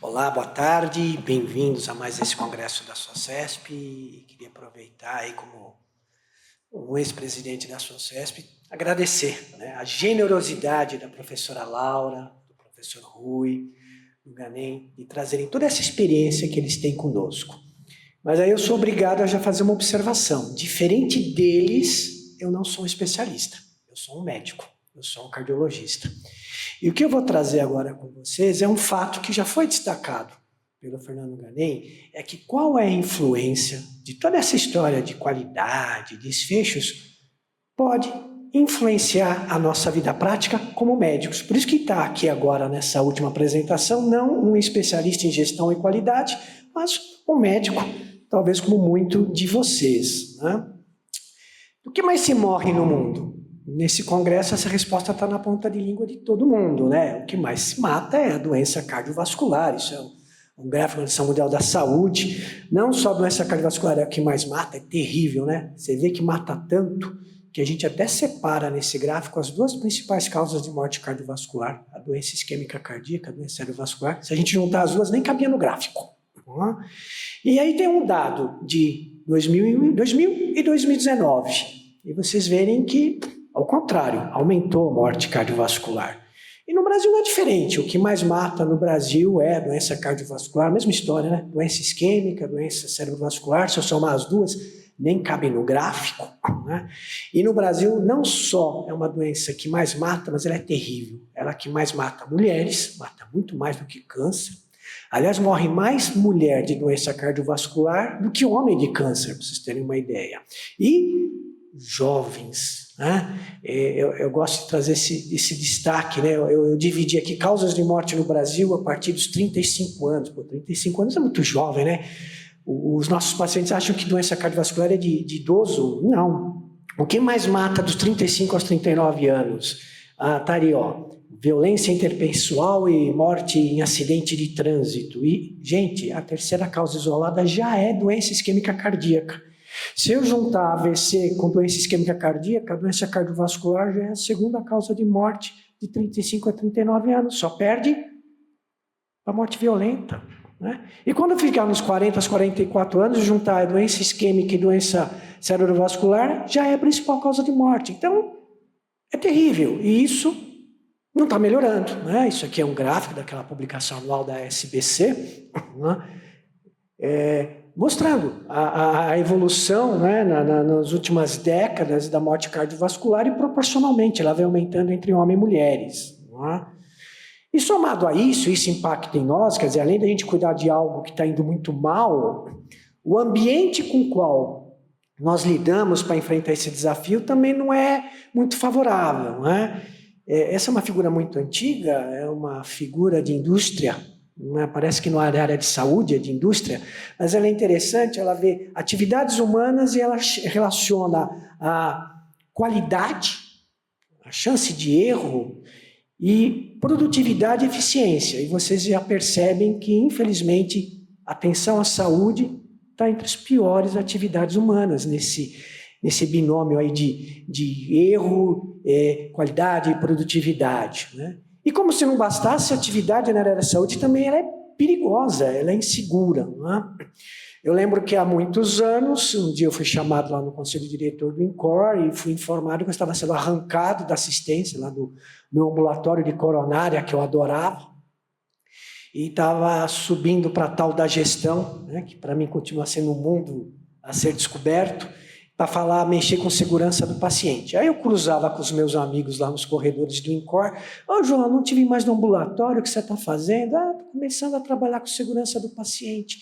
Olá, boa tarde, bem-vindos a mais esse congresso da SOCESP. Queria aproveitar aí como um ex-presidente da SOCESP, agradecer, né, a generosidade da professora Laura, do professor Rui, do Ganem, de trazerem toda essa experiência que eles têm conosco. Mas aí eu sou obrigado a já fazer uma observação. Diferente deles, eu não sou um especialista, eu sou um médico, eu sou um cardiologista. E o que eu vou trazer agora com vocês é um fato que já foi destacado pelo Fernando Ganem, é que qual é a influência de toda essa história de qualidade, desfechos, pode influenciar a nossa vida prática como médicos. Por isso que está aqui agora nessa última apresentação, não um especialista em gestão e qualidade, mas um médico, talvez como muito de vocês, né? O que mais se morre no mundo? Nesse congresso, essa resposta está na ponta de língua de todo mundo, né? O que mais se mata é a doença cardiovascular. Isso é um gráfico da Organização Mundial da Saúde. Não só a doença cardiovascular é o que mais mata, é terrível, né? Você vê que mata tanto que a gente até separa nesse gráfico as duas principais causas de morte cardiovascular, a doença isquêmica cardíaca, a doença cerebrovascular. Se a gente juntar as duas, nem cabia no gráfico. E aí tem um dado de 2000 e 2019. E vocês verem que, ao contrário, aumentou a morte cardiovascular. E no Brasil não é diferente. O que mais mata no Brasil é a doença cardiovascular, mesma história, né? Doença isquêmica, doença cerebrovascular, se eu somar as duas, nem cabem no gráfico, né? E no Brasil não só é uma doença que mais mata, mas ela é terrível. Ela é a que mais mata mulheres, mata muito mais do que câncer. Aliás, morre mais mulher de doença cardiovascular do que homem de câncer, para vocês terem uma ideia. E jovens, né? Eu gosto de trazer esse destaque, né? Eu dividi aqui causas de morte no Brasil a partir dos 35 anos. Pô, 35 anos é muito jovem, né? Os nossos pacientes acham que doença cardiovascular é de idoso. Não. O que mais mata dos 35 aos 39 anos? Tá ali, ó. Violência interpessoal e morte em acidente de trânsito. E, gente, a terceira causa isolada já é doença isquêmica cardíaca. Se eu juntar AVC com doença isquêmica cardíaca, a doença cardiovascular já é a segunda causa de morte de 35 a 39 anos. Só perde a morte violenta, né? E quando ficar nos 40 a 44 anos, juntar a doença isquêmica e doença cerebrovascular, já é a principal causa de morte. Então, é terrível. E isso não está melhorando, né? Isso aqui é um gráfico daquela publicação anual da SBC, né? Mostrando a evolução, né, nas últimas décadas da morte cardiovascular e proporcionalmente ela vem aumentando entre homens e mulheres, né? E somado a isso impacta em nós, quer dizer, além da gente cuidar de algo que está indo muito mal, o ambiente com o qual nós lidamos para enfrentar esse desafio também não é muito favorável, né? Essa é uma figura muito antiga, é uma figura de indústria, né? Parece que não é da área de saúde, é de indústria, mas ela é interessante, ela vê atividades humanas e ela relaciona a qualidade, a chance de erro e produtividade e eficiência. E vocês já percebem que, infelizmente, a atenção à saúde está entre as piores atividades humanas nesse binômio aí de erro, qualidade e produtividade, né? E como se não bastasse, a atividade na área da saúde também ela é perigosa, ela é insegura, né? Eu lembro que há muitos anos, um dia eu fui chamado lá no conselho diretor do INCOR e fui informado que eu estava sendo arrancado da assistência lá do meu ambulatório de coronária, que eu adorava, e estava subindo para a tal da gestão, né, que para mim continua sendo um mundo a ser descoberto, para falar, mexer com segurança do paciente. Aí eu cruzava com os meus amigos lá nos corredores do INCOR. Ô, João, não tive mais no ambulatório, o que você está fazendo? Estou começando a trabalhar com segurança do paciente.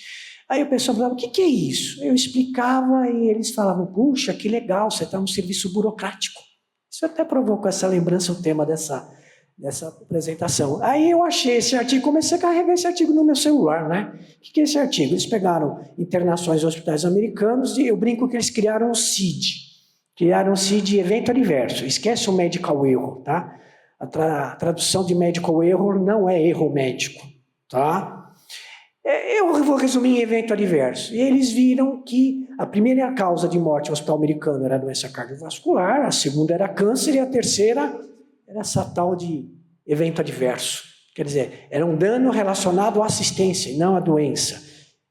Aí o pessoal falava, o que é isso? Eu explicava e eles falavam, puxa, que legal, você está num serviço burocrático. Isso até provocou essa lembrança, o tema dessa apresentação. Aí eu achei esse artigo, comecei a carregar esse artigo no meu celular, né? O que é esse artigo? Eles pegaram internações em hospitais americanos e eu brinco que eles criaram o CID. Criaram o CID evento adverso. Esquece o medical error, tá? A tradução de medical error não é erro médico, tá? Eu vou resumir em evento adverso. E eles viram que a primeira causa de morte no hospital americano era a doença cardiovascular, a segunda era câncer e a terceira era essa tal de evento adverso, Quer dizer, era um dano relacionado à assistência e não à doença.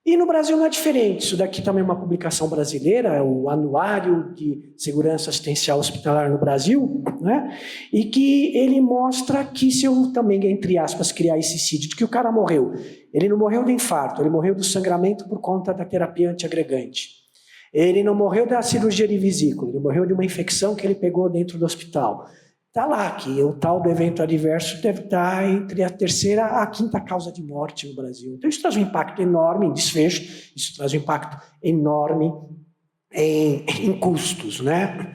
E no Brasil não é diferente. Isso daqui também é uma publicação brasileira, o Anuário de Segurança Assistencial Hospitalar no Brasil, né? E que ele mostra que, se eu também, entre aspas, criar esse sítio, de que o cara morreu, ele não morreu de infarto, ele morreu do sangramento por conta da terapia antiagregante. Ele não morreu da cirurgia de vesícula, ele morreu de uma infecção que ele pegou dentro do hospital. Está lá que o tal do evento adverso deve estar entre a terceira e a quinta causa de morte no Brasil. Então isso traz um impacto enorme em desfecho, isso traz um impacto enorme em custos, né?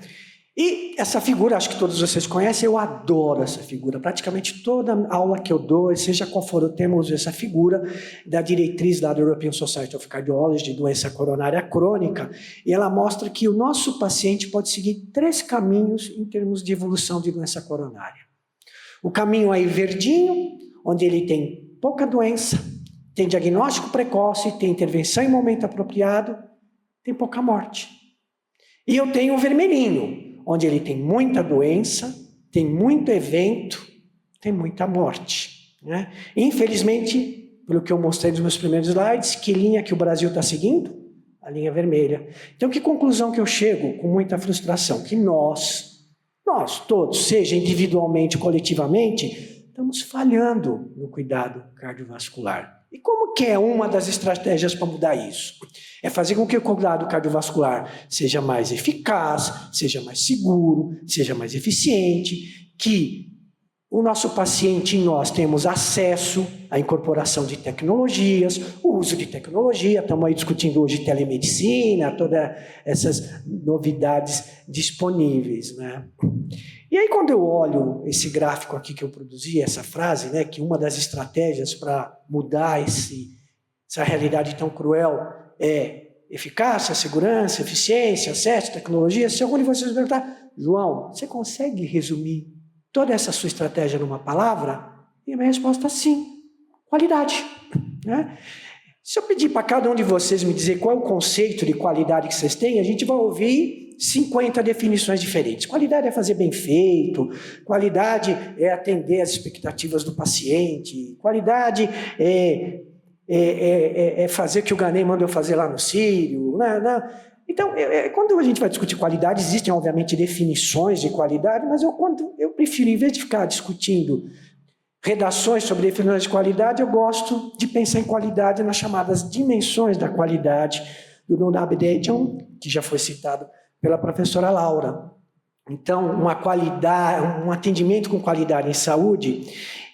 E essa figura, acho que todos vocês conhecem, eu adoro essa figura. Praticamente toda aula que eu dou, seja qual for o tema, eu uso essa figura da diretriz da European Society of Cardiology de doença coronária crônica, e ela mostra que o nosso paciente pode seguir 3 caminhos em termos de evolução de doença coronária. O caminho aí verdinho, onde ele tem pouca doença, tem diagnóstico precoce, tem intervenção em momento apropriado, tem pouca morte. E eu tenho o vermelhinho, onde ele tem muita doença, tem muito evento, tem muita morte, né? Infelizmente, pelo que eu mostrei nos meus primeiros slides, que linha que o Brasil está seguindo? A linha vermelha. Então, que conclusão que eu chego com muita frustração? Que nós todos, seja individualmente ou coletivamente, estamos falhando no cuidado cardiovascular. E como que é uma das estratégias para mudar isso? É fazer com que o cuidado cardiovascular seja mais eficaz, seja mais seguro, seja mais eficiente, que o nosso paciente e nós temos acesso à incorporação de tecnologias, o uso de tecnologia, estamos aí discutindo hoje telemedicina, todas essas novidades disponíveis, né? E aí, quando eu olho esse gráfico aqui que eu produzi, essa frase, né, que uma das estratégias para mudar essa realidade tão cruel é eficácia, segurança, eficiência, acesso, tecnologia, se algum de vocês perguntar, João, você consegue resumir toda essa sua estratégia numa palavra? E a minha resposta é sim, qualidade, né? Se eu pedir para cada um de vocês me dizer qual é o conceito de qualidade que vocês têm, a gente vai ouvir 50 definições diferentes. Qualidade é fazer bem feito, qualidade é atender às expectativas do paciente, qualidade é fazer o que o Ghanem mandou fazer lá no Sírio. Então, quando a gente vai discutir qualidade, existem, obviamente, definições de qualidade, mas eu prefiro, em vez de ficar discutindo redações sobre definições de qualidade, eu gosto de pensar em qualidade nas chamadas dimensões da qualidade do Donald Abedetian, que já foi citado pela professora Laura. Então, um atendimento com qualidade em saúde,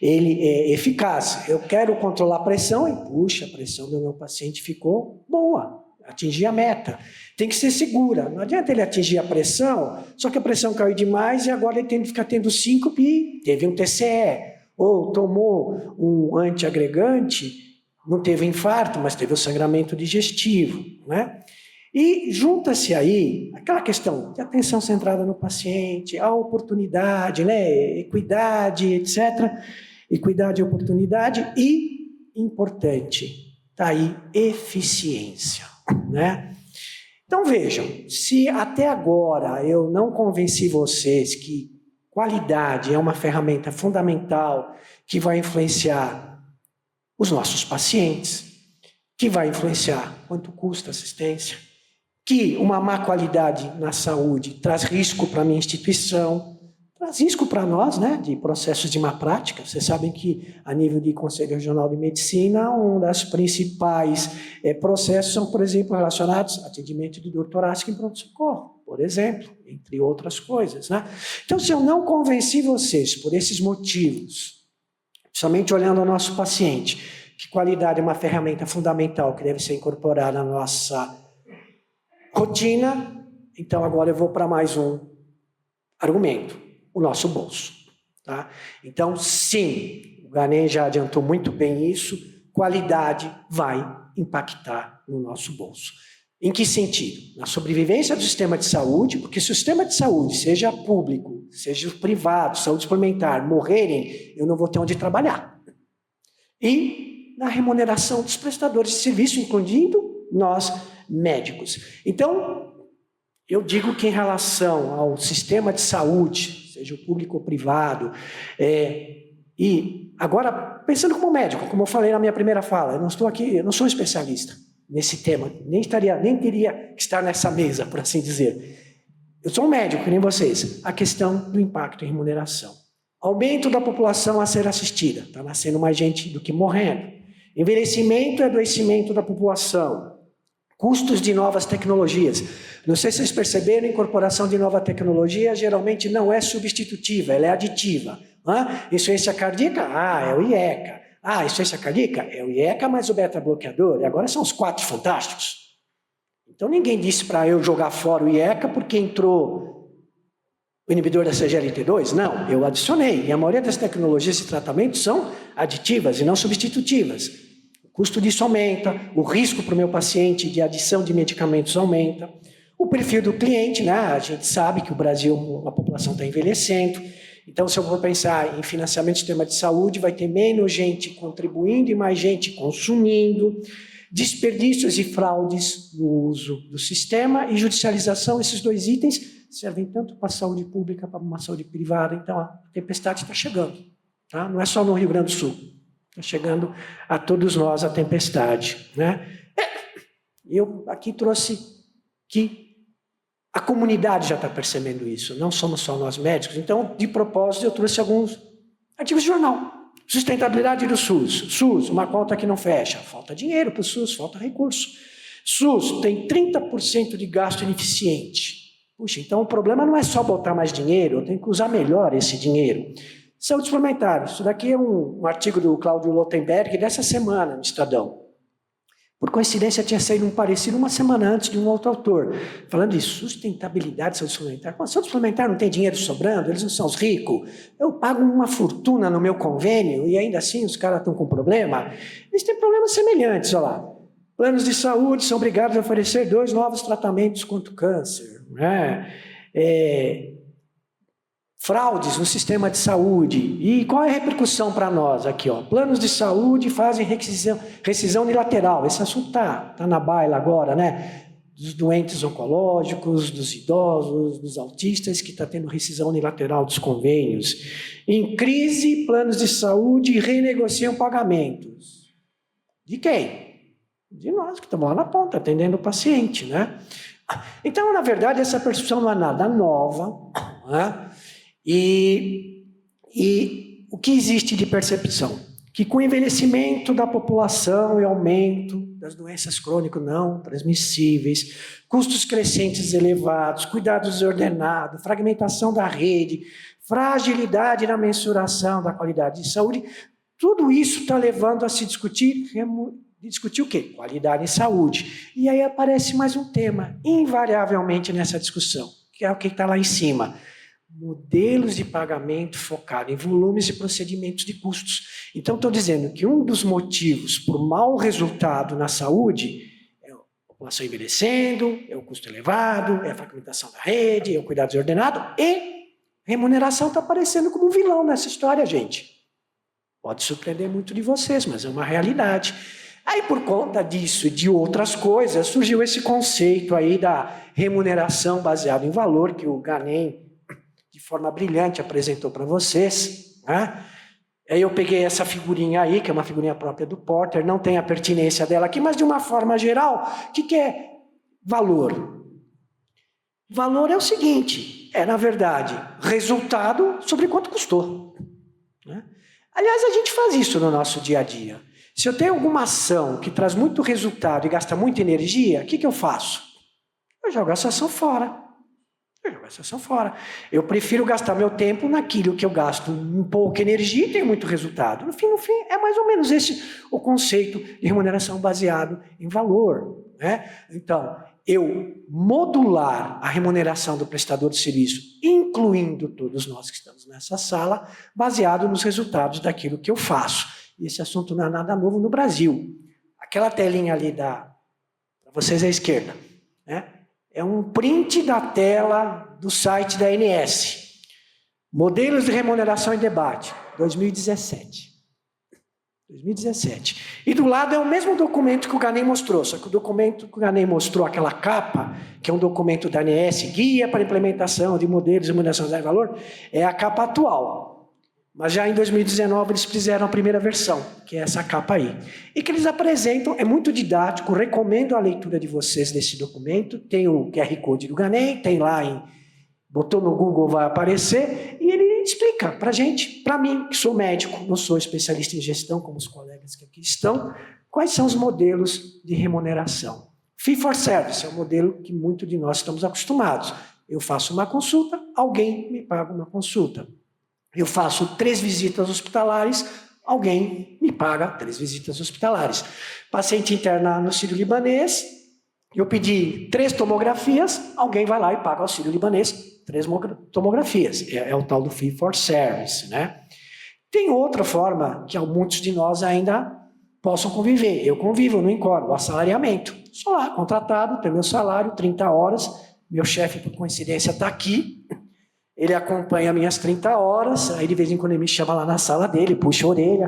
ele é eficaz. Eu quero controlar a pressão e, puxa, a pressão do meu paciente ficou boa, atingi a meta. Tem que ser segura. Não adianta ele atingir a pressão, só que a pressão caiu demais e agora ele tem que ficar tendo síncope, teve um TCE, ou tomou um antiagregante, não teve infarto, mas teve o sangramento digestivo, né? E junta-se aí aquela questão de atenção centrada no paciente, a oportunidade, né? Equidade, etc. Equidade e oportunidade e, importante, está aí, eficiência, né? Então vejam, se até agora eu não convenci vocês que qualidade é uma ferramenta fundamental que vai influenciar os nossos pacientes, que vai influenciar quanto custa a assistência, que uma má qualidade na saúde traz risco para a minha instituição, traz risco para nós, né, de processos de má prática. Vocês sabem que, a nível de Conselho Regional de Medicina, um dos principais processos são, por exemplo, relacionados a atendimento de dor torácica em pronto-socorro, por exemplo, entre outras coisas, né? Então, se eu não convenci vocês por esses motivos, somente olhando ao nosso paciente, que qualidade é uma ferramenta fundamental que deve ser incorporada na nossa rotina, então agora eu vou para mais um argumento, o nosso bolso, tá? Então, sim, o Ghanem já adiantou muito bem isso, qualidade vai impactar no nosso bolso. Em que sentido? Na sobrevivência do sistema de saúde, porque se o sistema de saúde, seja público, seja privado, saúde suplementar, morrerem, eu não vou ter onde trabalhar. E na remuneração dos prestadores de serviço, incluindo nós, médicos. Então, eu digo que em relação ao sistema de saúde, seja o público ou privado, E agora, pensando como médico, como eu falei na minha primeira fala, eu não estou aqui, eu não sou um especialista nesse tema, nem teria que estar nessa mesa, por assim dizer. Eu sou um médico, que nem vocês. A questão do impacto em remuneração. Aumento da população a ser assistida. Está nascendo mais gente do que morrendo. Envelhecimento e adoecimento da população. Custos de novas tecnologias. Não sei se vocês perceberam, a incorporação de nova tecnologia geralmente não é substitutiva, ela é aditiva. Insuficiência cardíaca? É o IECA. Insuficiência cardíaca? É o IECA mais o beta-bloqueador. E agora são os 4 fantásticos. Então ninguém disse para eu jogar fora o IECA porque entrou o inibidor da CGLT2. Não, eu adicionei. E a maioria das tecnologias de tratamento são aditivas e não substitutivas. O custo disso aumenta, o risco para o meu paciente de adição de medicamentos aumenta. O perfil do cliente, né? A gente sabe que o Brasil, a população está envelhecendo. Então, se eu for pensar em financiamento do sistema de saúde, vai ter menos gente contribuindo e mais gente consumindo. Desperdícios e fraudes no uso do sistema e judicialização, esses 2 itens servem tanto para a saúde pública como para a saúde privada. Então, a tempestade está chegando. Tá? Não é só no Rio Grande do Sul. Está chegando a todos nós a tempestade. Né? Eu aqui trouxe que a comunidade já está percebendo isso, não somos só nós médicos. Então, de propósito, eu trouxe alguns artigos de jornal. Sustentabilidade do SUS. SUS, uma conta que não fecha. Falta dinheiro para o SUS, falta recurso. SUS tem 30% de gasto ineficiente. Puxa, então o problema não é só botar mais dinheiro, eu tenho que usar melhor esse dinheiro. Saúde suplementar. Isso daqui é um artigo do Cláudio Lotenberg dessa semana no Estadão. Por coincidência, tinha saído um parecido uma semana antes de um outro autor, falando de sustentabilidade de saúde suplementar. Quando a saúde suplementar não tem dinheiro sobrando, eles não são os ricos, eu pago uma fortuna no meu convênio e ainda assim os caras estão com problema. Eles têm problemas semelhantes, olha lá. Planos de saúde são obrigados a oferecer 2 novos tratamentos contra o câncer. Né? Fraudes no sistema de saúde. E qual é a repercussão para nós aqui? Planos de saúde fazem rescisão unilateral. Esse assunto está na baila agora, né? Dos doentes oncológicos, dos idosos, dos autistas, que está tendo rescisão unilateral dos convênios. Em crise, planos de saúde renegociam pagamentos. De quem? De nós, que estamos lá na ponta, atendendo o paciente, né? Então, na verdade, essa percepção não é nada nova, né? E o que existe de percepção? Que com o envelhecimento da população e aumento das doenças crônicas não transmissíveis, custos crescentes elevados, cuidado desordenado, fragmentação da rede, fragilidade na mensuração da qualidade de saúde, tudo isso está levando a se discutir o quê? Qualidade em saúde. E aí aparece mais um tema, invariavelmente nessa discussão, que é o que está lá em cima. Modelos de pagamento focado em volumes e procedimentos de custos. Então, estou dizendo que um dos motivos para o mau resultado na saúde é a população envelhecendo, é o custo elevado, é a fragmentação da rede, é o cuidado desordenado e remuneração está aparecendo como um vilão nessa história, gente. Pode surpreender muito de vocês, mas é uma realidade. Aí, por conta disso e de outras coisas, surgiu esse conceito aí da remuneração baseada em valor, que o Ghanem, de forma brilhante, apresentou para vocês. Né? Aí eu peguei essa figurinha aí, que é uma figurinha própria do Porter, não tem a pertinência dela aqui, mas de uma forma geral, o que é valor? Valor é o seguinte, na verdade, resultado sobre quanto custou. Né? Aliás, a gente faz isso no nosso dia a dia. Se eu tenho alguma ação que traz muito resultado e gasta muita energia, o que eu faço? Eu jogo essa ação fora. Eu prefiro gastar meu tempo naquilo que eu gasto um pouca energia e tenho muito resultado. No fim, é mais ou menos esse o conceito de remuneração baseado em valor. Né? Então, eu modular a remuneração do prestador de serviço, incluindo todos nós que estamos nessa sala, baseado nos resultados daquilo que eu faço. E esse assunto não é nada novo no Brasil. Aquela telinha ali para vocês à esquerda, né? É um print da tela do site da ANS. Modelos de remuneração em debate, 2017. E do lado é o mesmo documento que o Ghanem mostrou, só que o documento que o Ghanem mostrou, aquela capa, que é um documento da ANS, Guia para Implementação de Modelos de Remuneração em Valor, é a capa atual. Mas já em 2019 eles fizeram a primeira versão, que é essa capa aí. E que eles apresentam, é muito didático, recomendo a leitura de vocês desse documento. Tem o QR Code do GANEM, tem lá, botou no Google, vai aparecer, e ele explica para a gente, para mim, que sou médico, não sou especialista em gestão, como os colegas que aqui estão, quais são os modelos de remuneração. Fee for service é um modelo que muitos de nós estamos acostumados. Eu faço uma consulta, alguém me paga uma consulta. Eu faço 3 visitas hospitalares, alguém me paga 3 visitas hospitalares. Paciente interna no Sírio-Libanês, eu pedi 3 tomografias, alguém vai lá e paga ao Sírio-Libanês 3 tomografias. É o tal do fee for service, né? Tem outra forma que muitos de nós ainda possam conviver. Eu convivo no INCOR, o assalariamento. Sou lá, contratado, tenho meu salário, 30 horas, meu chefe, por coincidência, está aqui. Ele acompanha minhas 30 horas, aí de vez em quando ele me chama lá na sala dele, puxa a orelha.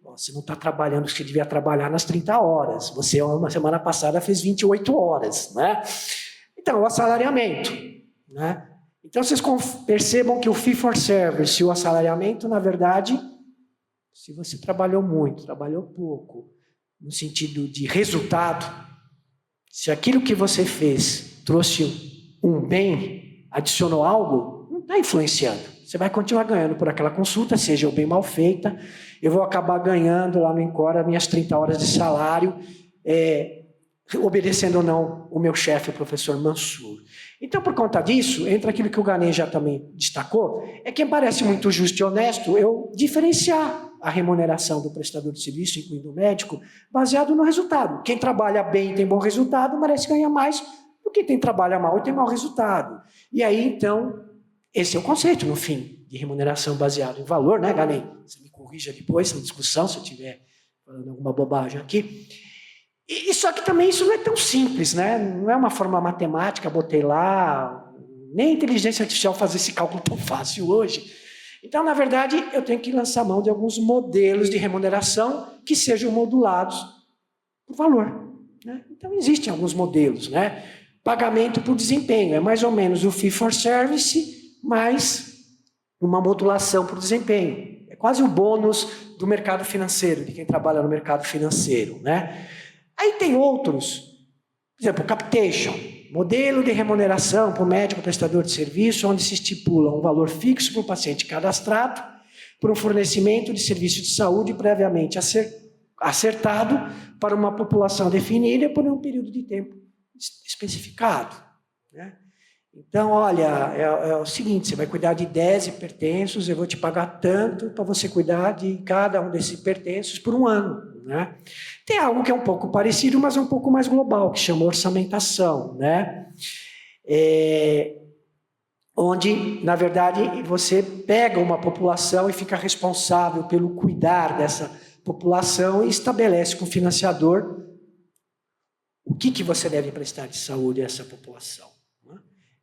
Você não está trabalhando o que você devia trabalhar nas 30 horas. Você, uma semana passada, fez 28 horas, né? Então, o assalariamento, né? Então, vocês percebam que o fee for service e o assalariamento, na verdade, se você trabalhou muito, trabalhou pouco, no sentido de resultado, se aquilo que você fez trouxe um bem, adicionou algo, não está influenciando. Você vai continuar ganhando por aquela consulta, seja ou bem mal feita. Eu vou acabar ganhando lá no INCOR as minhas 30 horas de salário, obedecendo ou não o meu chefe, o professor Mansur. Então, por conta disso, entra aquilo que o GANEM já também destacou, é que parece muito justo e honesto eu diferenciar a remuneração do prestador de serviço, incluindo o médico, baseado no resultado. Quem trabalha bem e tem bom resultado, merece ganhar mais do que quem trabalha mal e tem mau resultado. E aí, então, esse é o conceito, no fim, de remuneração baseado em valor, né, GANEM? Você me corrija depois na discussão, se eu estiver falando alguma bobagem aqui. E só que também isso não é tão simples, né? Não é uma forma matemática, botei lá, nem a inteligência artificial faz esse cálculo tão fácil hoje. Então, na verdade, eu tenho que lançar mão de alguns modelos de remuneração que sejam modulados por valor, né? Então, existem alguns modelos, né? Pagamento por desempenho, é mais ou menos o fee for service, mais uma modulação por desempenho. É quase o bônus do mercado financeiro, de quem trabalha no mercado financeiro, né? Aí tem outros, por exemplo, capitation, modelo de remuneração para o médico prestador de serviço, onde se estipula um valor fixo para o paciente cadastrado, por um fornecimento de serviço de saúde previamente acertado para uma população definida por um período de tempo especificado, né? Então, olha, é o seguinte, você vai cuidar de 10 hipertensos, eu vou te pagar tanto para você cuidar de cada um desses hipertensos por um ano, né? Tem algo que é um pouco parecido, mas é um pouco mais global, que chama orçamentação, né? Onde, na verdade, você pega uma população e fica responsável pelo cuidar dessa população e estabelece com o financiador o que você deve prestar de saúde a essa população.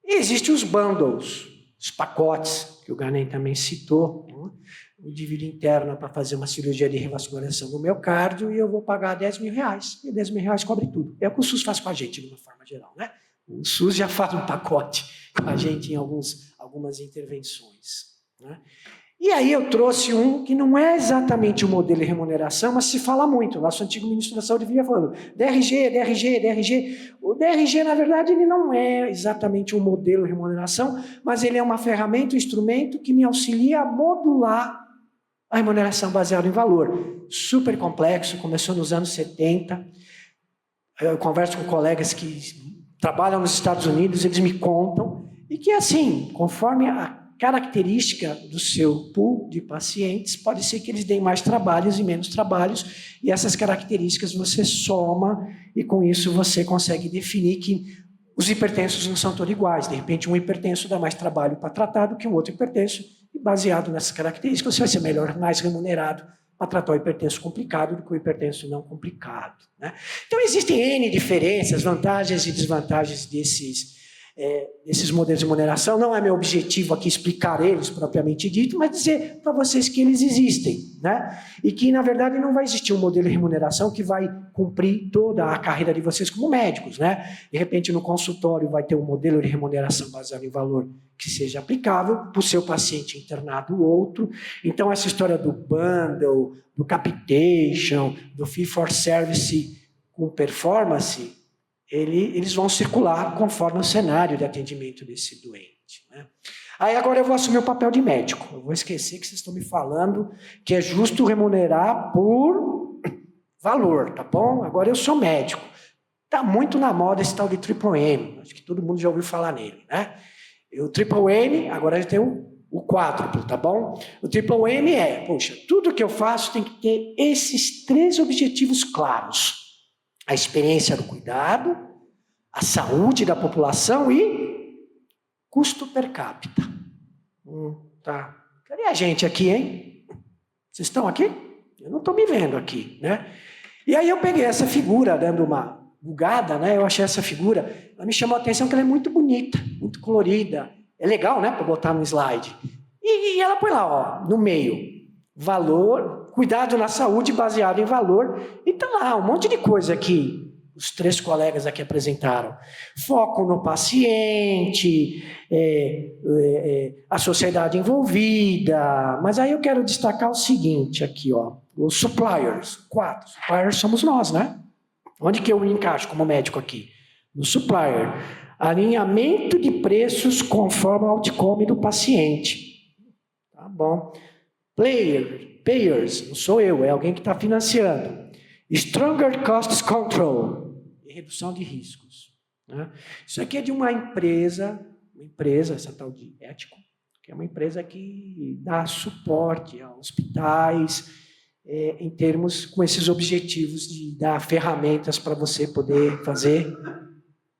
E existem os bundles, os pacotes, que o GANEM também citou, né? O dívida interna para fazer uma cirurgia de revascularização do miocárdio e eu vou pagar R$10.000. E R$10.000 cobre tudo. É o que o SUS faz com a gente, de uma forma geral, né? O SUS já faz um pacote com a gente em algumas intervenções, né? E aí eu trouxe um que não é exatamente o modelo de remuneração, mas se fala muito. O nosso antigo ministro da Saúde vinha falando DRG, DRG, DRG. O DRG, na verdade, ele não é exatamente um modelo de remuneração, mas ele é uma ferramenta, um instrumento que me auxilia a modular a remuneração baseada em valor. Super complexo, começou nos anos 70. Eu converso com colegas que trabalham nos Estados Unidos, eles me contam, e que assim, conforme a característica do seu pool de pacientes, pode ser que eles deem mais trabalhos e menos trabalhos, e essas características você soma, e com isso você consegue definir que os hipertensos não são todos iguais. De repente, um hipertenso dá mais trabalho para tratar do que um outro hipertenso, e baseado nessas características, você vai ser melhor, mais remunerado para tratar o hipertenso complicado do que o hipertenso não complicado, né? Então, existem N diferenças, vantagens e desvantagens desses modelos de remuneração. Não é meu objetivo aqui explicar eles propriamente dito, mas dizer para vocês que eles existem, né? E que, na verdade, não vai existir um modelo de remuneração que vai cumprir toda a carreira de vocês como médicos, né? De repente, no consultório vai ter um modelo de remuneração baseado em valor que seja aplicável para o seu paciente internado outro. Então, essa história do bundle, do capitation, do fee for service com performance, eles vão circular conforme o cenário de atendimento desse doente, né? Aí agora eu vou assumir o papel de médico. Eu vou esquecer que vocês estão me falando que é justo remunerar por valor, tá bom? Agora eu sou médico. Está muito na moda esse tal de Triple M. Acho que todo mundo já ouviu falar nele, né? E o Triple M, agora tem o quádruplo, tá bom? O Triple M poxa, tudo que eu faço tem que ter esses 3 objetivos claros. A experiência do cuidado, a saúde da população e custo per capita. Tá. Cadê a gente aqui, hein? Vocês estão aqui? Eu não estou me vendo aqui, né? E aí eu peguei essa figura, dando uma bugada, né? Eu achei essa figura, ela me chamou a atenção que ela é muito bonita, muito colorida. É legal, né? Para botar no slide. E ela põe lá, ó, no meio, valor, cuidado na saúde baseado em valor. E tá lá, um monte de coisa que os 3 colegas aqui apresentaram. Foco no paciente, a sociedade envolvida. Mas aí eu quero destacar o seguinte aqui, ó, os suppliers. 4. Suppliers somos nós, né? Onde que eu me encaixo como médico aqui? No supplier. Alinhamento de preços conforme o outcome do paciente. Tá bom. Payers, não sou eu, é alguém que está financiando. Stronger Cost Control, redução de riscos, né? Isso aqui é de uma empresa, essa tal de Ético, que é uma empresa que dá suporte a hospitais, em termos com esses objetivos de dar ferramentas para você poder fazer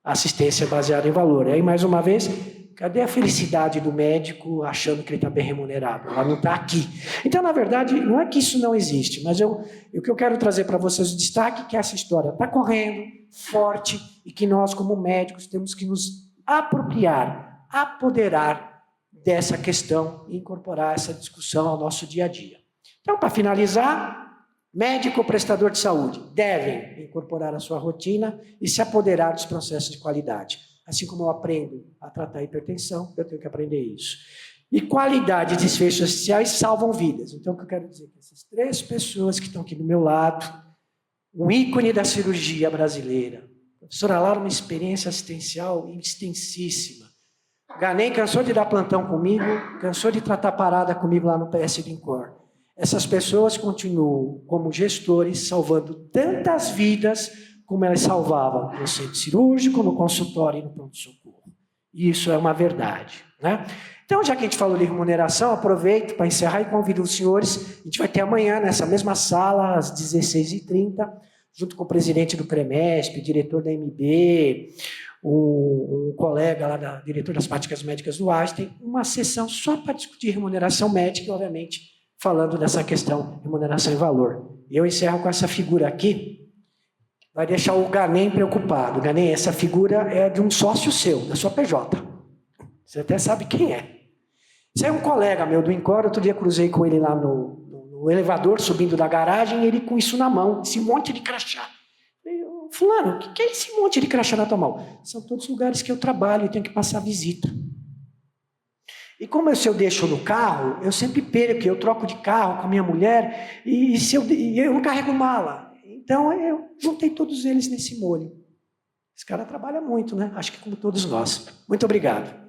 assistência baseada em valor. Aí, mais uma vez, cadê a felicidade do médico achando que ele está bem remunerado? Ela não está aqui. Então, na verdade, não é que isso não existe, mas o que eu quero trazer para vocês o destaque é que essa história está correndo, forte, e que nós, como médicos, temos que nos apropriar, apoderar dessa questão e incorporar essa discussão ao nosso dia a dia. Então, para finalizar, médico ou prestador de saúde devem incorporar a sua rotina e se apoderar dos processos de qualidade. Assim como eu aprendo a tratar a hipertensão, eu tenho que aprender isso. E qualidade e desfechos sociais salvam vidas. Então, o que eu quero dizer é que essas 3 pessoas que estão aqui do meu lado, um ícone da cirurgia brasileira, a professora Laura, uma experiência assistencial extensíssima. Ganem cansou de dar plantão comigo, cansou de tratar parada comigo lá no PS do Incor. Essas pessoas continuam como gestores, salvando tantas vidas como elas salvavam no centro cirúrgico, no consultório e no pronto-socorro. E isso é uma verdade, né? Então, já que a gente falou de remuneração, aproveito para encerrar e convido os senhores. A gente vai ter amanhã, nessa mesma sala, às 16h30, junto com o presidente do CREMESP, diretor da MB, um colega lá, diretor das práticas médicas do Einstein, uma sessão só para discutir remuneração médica e, obviamente, falando dessa questão, remuneração e valor. E eu encerro com essa figura aqui. Vai deixar o Ganem preocupado. Ganem, essa figura é de um sócio seu, da sua PJ. Você até sabe quem é. Isso é um colega meu do Incor, outro dia cruzei com ele lá no elevador, subindo da garagem, e ele com isso na mão, esse monte de crachá. Eu, fulano, o que é esse monte de crachá na tua mão? São todos lugares que eu trabalho e tenho que passar visita. E como se eu deixo no carro, eu sempre perco, eu troco de carro com a minha mulher, e eu não carrego mala. Então, eu juntei todos eles nesse molho. Esse cara trabalha muito, né? Acho que como todos nós. Muito obrigado.